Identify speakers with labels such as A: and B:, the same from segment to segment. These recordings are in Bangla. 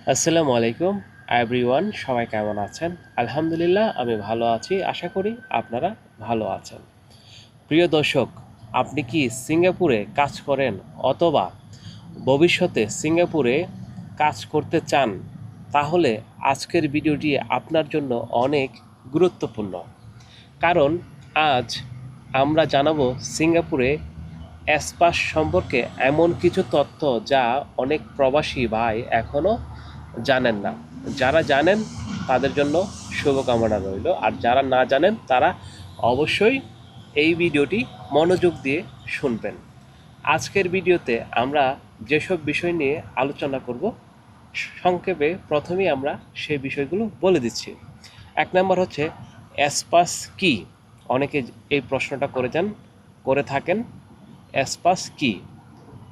A: আসসালামু আলাইকুম এভরিওয়ান, সবাই কেমন আছেন? আলহামদুলিল্লাহ আমি ভালো আছি। আশা করি আপনারা ভালো আছেন। প্রিয় দর্শক, আপনি কি সিঙ্গাপুরে কাজ করেন অথবা ভবিষ্যতে সিঙ্গাপুরে কাজ করতে চান? তাহলে আজকের ভিডিওটি আপনার জন্য অনেক গুরুত্বপূর্ণ। কারণ আজ আমরা জানাবো সিঙ্গাপুরে এসপাস সম্পর্কে এমন কিছু তথ্য যা অনেক প্রবাসী ভাই এখনও জানেন না। যারা জানেন তাদের জন্য শুভকামনা রইল, আর যারা না জানেন তারা অবশ্যই এই ভিডিওটি মনোযোগ দিয়ে শুনবেন। আজকের ভিডিওতে আমরা যেসব বিষয় নিয়ে আলোচনা করব, সংক্ষেপে প্রথমেই আমরা সেই বিষয়গুলো বলে দিচ্ছি। এক নম্বর হচ্ছে এসপাস কি। অনেকে এই প্রশ্নটা করে থাকেন, এসপাস কি,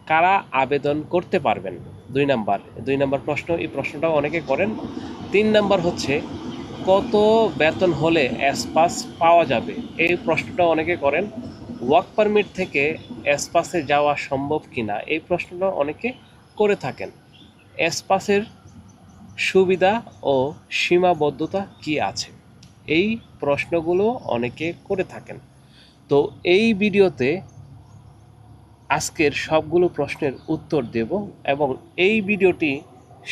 A: কারা আবেদন করতে পারবেন। দুই নাম্বার প্রশ্ন, এই প্রশ্নটাও অনেকে করেন। 3 নাম্বার হচ্ছে কত বেতন হলে এসপাস পাওয়া যাবে, এই প্রশ্নটা অনেকে করেন। ওয়ার্ক পারমিট থেকে এসপাসে যাওয়া সম্ভব কিনা, এই প্রশ্নটা অনেকে করে থাকেন। এসপাসের সুবিধা ও সীমাবদ্ধতা কি আছে, এই প্রশ্নগুলো অনেকে করে থাকেন। তো এই ভিডিওতে আজকের সবগুলো প্রশ্নের উত্তর দেব, এবং এই ভিডিওটি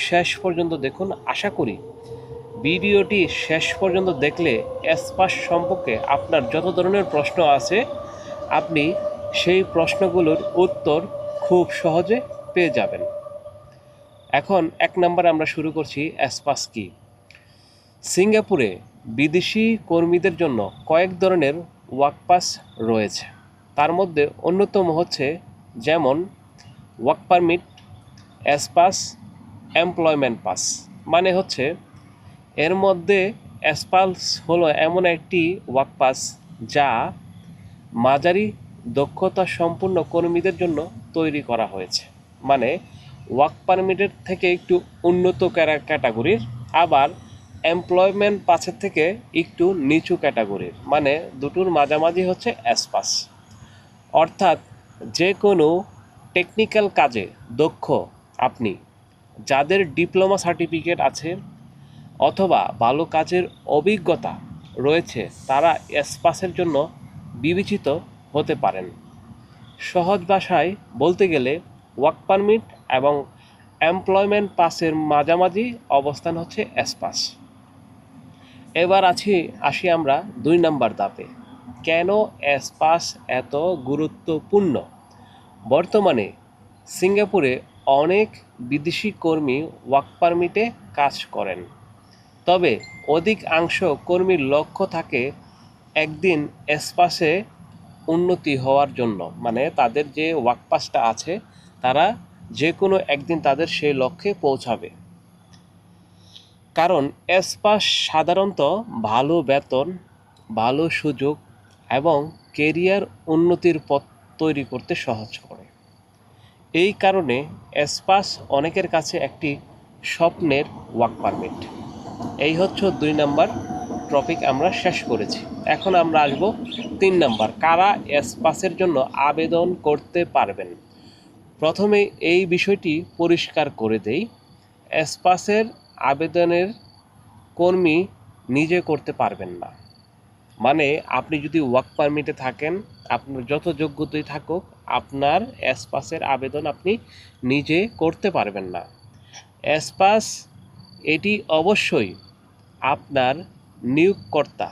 A: শেষ পর্যন্ত দেখুন। আশা করি ভিডিওটি শেষ পর্যন্ত দেখলে এসপাস সম্পর্কে আপনার যত ধরনের প্রশ্ন আছে আপনি সেই প্রশ্নগুলোর উত্তর খুব সহজে পেয়ে যাবেন। এখন 1 নম্বরে আমরা শুরু করছি এসপাস কি। সিঙ্গাপুরে বিদেশি কর্মীদের জন্য কয়েক ধরনের ওয়ার্ক পাস রয়েছে। তার মধ্যে অন্যতম হচ্ছে যেমন work permit, S Pass, employment pass. মানে হচ্ছে এর মধ্যে এসপাস হলো এমন একটি ওয়ার্ক পাস যা মাঝারি দক্ষতা সম্পন্ন কর্মীদের জন্য তৈরি করা হয়েছে। মানে ওয়ার্ক পারমিটের থেকে একটু উন্নত ক্যাটাগরির, আবার এমপ্লয়মেন্ট পাসের থেকে একটু নিচু ক্যাটাগরির, মানে দুটোর মাঝামাঝি হচ্ছে এসপাস। অর্থাৎ যে কোনো টেকনিক্যাল কাজে দক্ষ আপনি, যাদের ডিপ্লোমা সার্টিফিকেট আছে অথবা ভালো কাজের অভিজ্ঞতা রয়েছে, তারা এসপাসের জন্য বিবেচিত হতে পারেন। সহজ ভাষায় বলতে গেলে ওয়ার্ক পারমিট এবং এমপ্লয়মেন্ট পাসের মাঝামাঝি অবস্থান হচ্ছে এসপাস। এবার আসি আমরা 2 নম্বর ধাপে। কেন এসপাস এত গুরুত্বপূর্ণ? বর্তমানে সিঙ্গাপুরে অনেক বিদেশি কর্মী ওয়ার্ক পারমিটে কাজ করেন। তবে অধিকাংশ কর্মীর লক্ষ্য থাকে একদিন এসপাসে উন্নতি হওয়ার জন্য, মানে তাদের যে ওয়ার্ক পাসটা আছে তারা যে কোনো একদিন তাদের সেই লক্ষ্যে পৌঁছাবে। কারণ এসপাস সাধারণত ভালো বেতন, ভালো সুযোগ এবং কেরিয়ার উন্নতির পথ তৈরি করতে সহজ করে। এই কারণে এসপাস অনেকের কাছে একটি স্বপ্নের ওয়ার্ক পারমিট। এই হচ্ছে 2 নম্বর টপিক আমরা শেষ করেছি। এখন আমরা আসব 3 নম্বর, কারা এসপাসের জন্য আবেদন করতে পারবেন। প্রথমে এই বিষয়টি পরিষ্কার করে দেই, এসপাসের আবেদনের কর্মী নিজে করতে পারবেন না। মানে আপনি যদি ওয়ার্ক পারমিটে থাকেন, আপনার যত যোগ্যতাই থাকুক, আপনার এসপাসের আবেদন আপনি নিজে করতে পারবেন না। এসপাস এটি অবশ্যই আপনার নিয়োগকর্তা,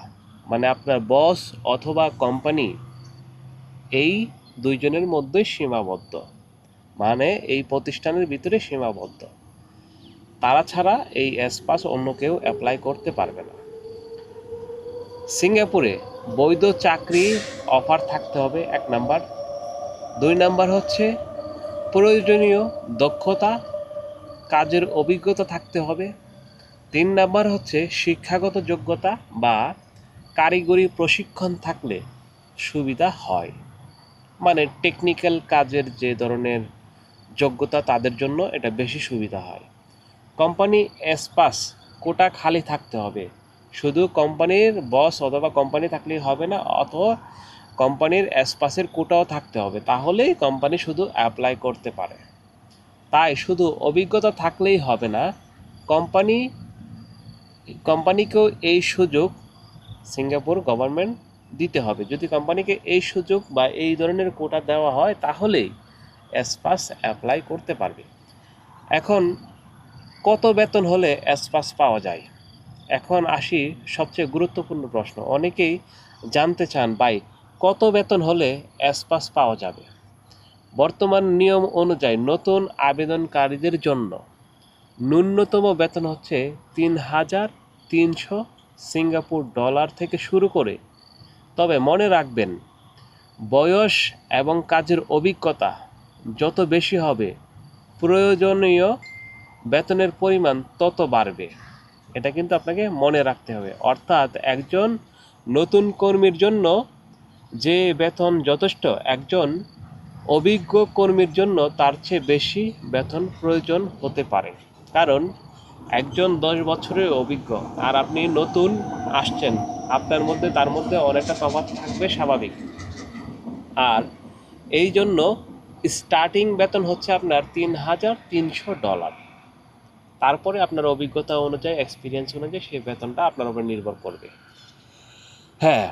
A: মানে আপনার বস অথবা কোম্পানি, এই দুইজনের মধ্যে সীমাবদ্ধ, মানে এই প্রতিষ্ঠানের ভিতরে সীমাবদ্ধ। তারা ছাড়া এই এসপাস অন্য কেউ অ্যাপ্লাই করতে পারবে না। সিঙ্গাপুরে বৈধ চাকরি অফার থাকতে হবে 1 নম্বর। 2 নম্বর হচ্ছে প্রয়োজনীয় দক্ষতা, কাজের অভিজ্ঞতা থাকতে হবে। 3 নম্বর হচ্ছে শিক্ষাগত যোগ্যতা বা কারিগরি প্রশিক্ষণ থাকলে সুবিধা হয়। মানে টেকনিক্যাল কাজের যে ধরনের যোগ্যতা তাদের জন্য এটা বেশি সুবিধা হয়। কোম্পানি এসপাস কোটা খালি থাকতে হবে। শুধু কোম্পানির বস অথবা কোম্পানি থাকলেই হবে না, অথবা কোম্পানির এসপাসের কোটাও থাকতে হবে, তাহলেই কোম্পানি শুধু অ্যাপ্লাই করতে পারে। তাই শুধু অভিজ্ঞতা থাকলেই হবে না, কোম্পানি কোম্পানিকেও এই সুযোগ সিঙ্গাপুর গভর্নমেন্ট দিতে হবে। যদি কোম্পানিকে এই সুযোগ বা এই ধরনের কোটা দেওয়া হয় তাহলেই এসপাস অ্যাপ্লাই করতে পারবে। এখন কত বেতন হলে এসপাস পাওয়া যায়? এখন আসি সবচেয়ে গুরুত্বপূর্ণ প্রশ্ন। অনেকেই জানতে চান, ভাই কত বেতন হলে এসপাস পাওয়া যাবে? বর্তমান নিয়ম অনুযায়ী নতুন আবেদনকারীদের জন্য ন্যূনতম বেতন হচ্ছে ৩,৩০০ সিঙ্গাপুর ডলার থেকে শুরু করে। তবে মনে রাখবেন, বয়স এবং কাজের অভিজ্ঞতা যত বেশি হবে প্রয়োজনীয় বেতনের পরিমাণ তত বাড়বে। এটা কিন্তু আপনাকে মনে রাখতে হবে। অর্থাৎ একজন নতুন কর্মীর জন্য যে বেতন যথেষ্ট, একজন অভিজ্ঞ কর্মীর জন্য তার চেয়ে বেশি বেতন প্রয়োজন হতে পারে। কারণ একজন 10 বছরের অভিজ্ঞ আর আপনি নতুন আসছেন, আপনার মধ্যে তার মধ্যে অনেকটা তফাৎ থাকবে, স্বাভাবিক। আর এই জন্য স্টার্টিং বেতন হচ্ছে আপনার ৩,৩০০ ডলার। তারপরে আপনার অভিজ্ঞতা অনুযায়ী, এক্সপিরিয়েন্স অনুযায়ী সেই বেতনটা আপনার উপর নির্ভর করবে। হ্যাঁ,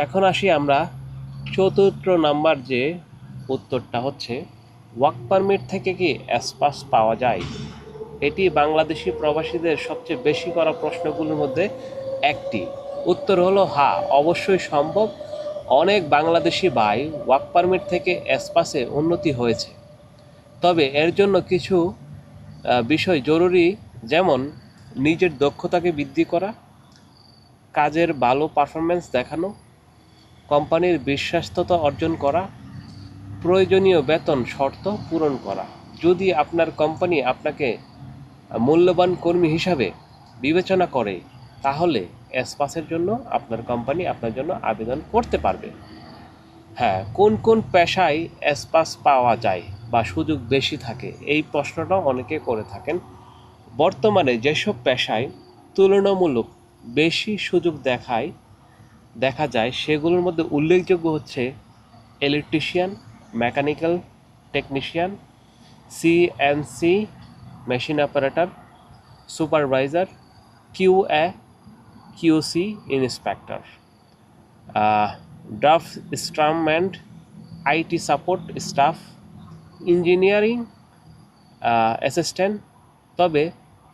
A: এখন আসি আমরা চতুর্থ নাম্বার যে উত্তরটা হচ্ছে, ওয়ার্ক পারমিট থেকে কি এসপাস পাওয়া যায়? এটি বাংলাদেশি প্রবাসীদের সবচেয়ে বেশি করা প্রশ্নগুলোর মধ্যে একটি। উত্তর হলো হ্যাঁ, অবশ্যই সম্ভব। অনেক বাংলাদেশি ভাই ওয়ার্ক পারমিট থেকে এসপাসে উন্নতি হয়েছে। তবে এর জন্য কিছু বিষয় জরুরি, যেমন নিজের দক্ষতাকে বৃদ্ধি করা, কাজের ভালো পারফরম্যান্স দেখানো, কোম্পানির বিশ্বস্ততা অর্জন করা, প্রয়োজনীয় বেতন শর্ত পূরণ করা। যদি আপনার কোম্পানি আপনাকে মূল্যবান কর্মী হিসাবে বিবেচনা করে তাহলে এসপাসের জন্য আপনার কোম্পানি আপনার জন্য আবেদন করতে পারবে। হ্যাঁ, কোন কোন পেশায় এসপাস পাওয়া যায় বা সুযোগ বেশি থাকে, এই প্রশ্নটা অনেকে করে থাকেন। বর্তমানে যেসব পেশায় তুলনামূলক বেশি সুযোগ দেখা যায় সেগুলোর মধ্যে উল্লেখযোগ্য হচ্ছে electrician, mechanical technician, CNC machine operator, supervisor, QA, QC inspector, draftsman, IT support staff, engineering assistant. তবে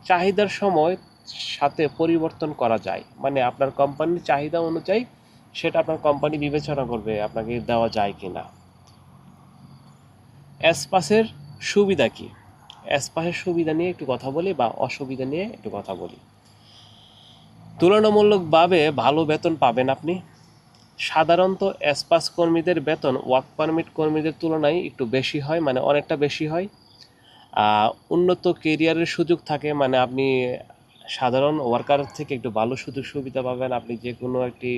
A: চাহিদার সময় সাথে পরিবর্তন করা যায়, মানে আপনার কোম্পানির চাহিদা অনুযায়ী সেটা আপনার কোম্পানি বিবেচনা করবে আপনাকে দেওয়া যায় কি না। এসপাসের সুবিধা কি? এসপাসের সুবিধা নিয়ে একটু কথা বলি বা অসুবিধা নিয়ে একটু কথা বলি। তুলনামূলকভাবে ভালো বেতন পাবেন আপনি। সাধারণত এসপাস কর্মীদের বেতন ওয়ার্ক পারমিট কর্মীদের তুলনায় একটু বেশি হয়, মানে অনেকটা বেশি হয়। উন্নত কেরিয়ারের সুযোগ থাকে, মানে আপনি সাধারণ ওয়ার্কারের থেকে একটু ভালো সুযোগ সুবিধা পাবেন। আপনি যে কোনো একটি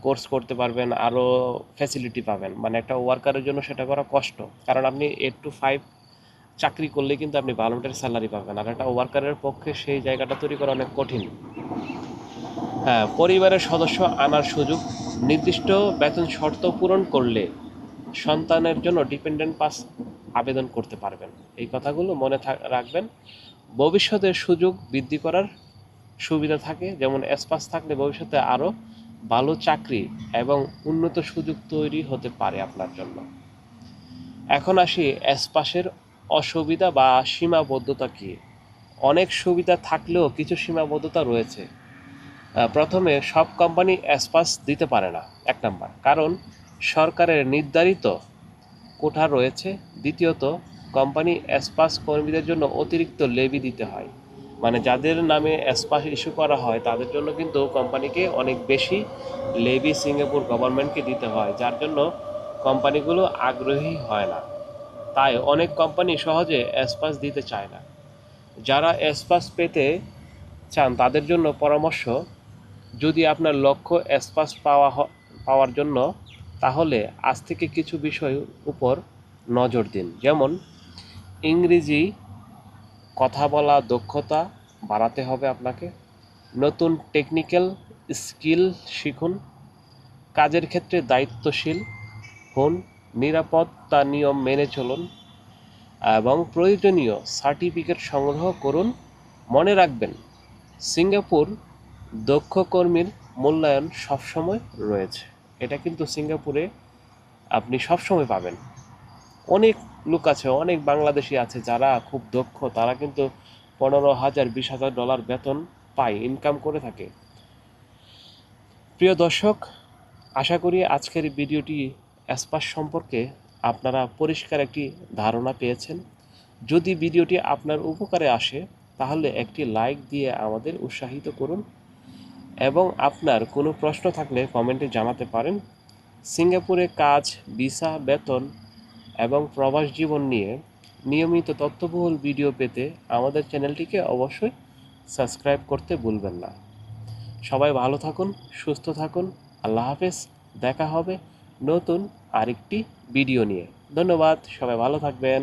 A: কোর্স করতে পারবেন, আরও ফ্যাসিলিটি পাবেন। মানে একটা ওয়ার্কারের জন্য সেটা করা কষ্ট, কারণ আপনি 8 to 5 চাকরি করলে কিন্তু আপনি ভলান্টারি স্যালারি পাবেন, আর একটা ওয়ার্কারের পক্ষে সেই জায়গাটা তৈরি করা অনেক কঠিন। হ্যাঁ, পরিবারের সদস্য আনার সুযোগ, নির্দিষ্ট বেতন শর্ত পূরণ করলে সন্তানের জন্য ডিপেন্ডেন্ট পাস আবেদন করতে পারবেন। এই কথাগুলো মনে রাখবেন। ভবিষ্যতের সুযোগ বৃদ্ধি করার সুবিধা থাকে, যেমন এসপাস থাকলে ভবিষ্যতে আরও ভালো চাকরি এবং উন্নত সুযোগ তৈরি হতে পারে আপনার জন্য। এখন আসি এসপাসের অসুবিধা বা সীমাবদ্ধতা কী। অনেক সুবিধা থাকলেও কিছু সীমাবদ্ধতা রয়েছে। প্রথমে সব কোম্পানি এসপাস দিতে পারে না, 1 নাম্বার, কারণ সরকারের নির্ধারিত কোঠা রয়েছে। দ্বিতীয়ত, কোম্পানি এসপাস কর্মীদের জন্য অতিরিক্ত লেভি দিতে হয়, মানে যাদের নামে এসপাস ইস্যু করা হয় তাদের জন্য কিন্তু কোম্পানিকে অনেক বেশি লেভি সিঙ্গাপুর গভর্নমেন্টকে দিতে হয়, যার জন্য কোম্পানিগুলো আগ্রহী হয় না। তাই অনেক কোম্পানি সহজে এসপাস দিতে চায় না। যারা এসপাস পেতে চান তাদের জন্য পরামর্শ, যদি আপনার লক্ষ্য এসপাস পাওয়ার জন্য, তাহলে আজ থেকে কিছু বিষয়ের উপর নজর দিন। যেমন ইংরেজি কথা বলা দক্ষতা বাড়াতে হবে আপনাকে, নতুন টেকনিক্যাল স্কিল শিখুন, কাজের ক্ষেত্রে দায়িত্বশীল হন, নিরাপত্তা নিয়ম মেনে চলুন এবং প্রয়োজনীয় সার্টিফিকেট সংগ্রহ করুন। মনে রাখবেন, সিঙ্গাপুর দক্ষ কর্মীর মূল্যায়ন সবসময় রয়েছে। এটা কিন্তু সিঙ্গাপুরে আপনি সবসময় পাবেন। অনেক লোক আছে, অনেক বাংলাদেশি আছে যারা খুব দক্ষ, তারা কিন্তু 15,000 20,000 ডলার বেতন পায়, ইনকাম করে থাকে। প্রিয় দর্শক, আশা করি আজকের ভিডিওটি অ্যাসপাস সম্পর্কে আপনারা পরিষ্কার একটি ধারণা পেয়েছেন। যদি ভিডিওটি আপনার উপকারে আসে তাহলে একটি লাইক দিয়ে আমাদের উৎসাহিত করুন এবং আপনার কোনো প্রশ্ন থাকলে কমেন্টে জানাতে পারেন। সিঙ্গাপুরে কাজ, ভিসা, বেতন এবং প্রবাস জীবন নিয়ে নিয়মিত তথ্যবহুল ভিডিও পেতে আমাদের চ্যানেলটিকে অবশ্যই সাবস্ক্রাইব করতে ভুলবেন না। সবাই ভালো থাকুন, সুস্থ থাকুন। আল্লাহ হাফেজ। দেখা হবে নতুন আরেকটি ভিডিও নিয়ে। ধন্যবাদ। সবাই ভালো থাকবেন।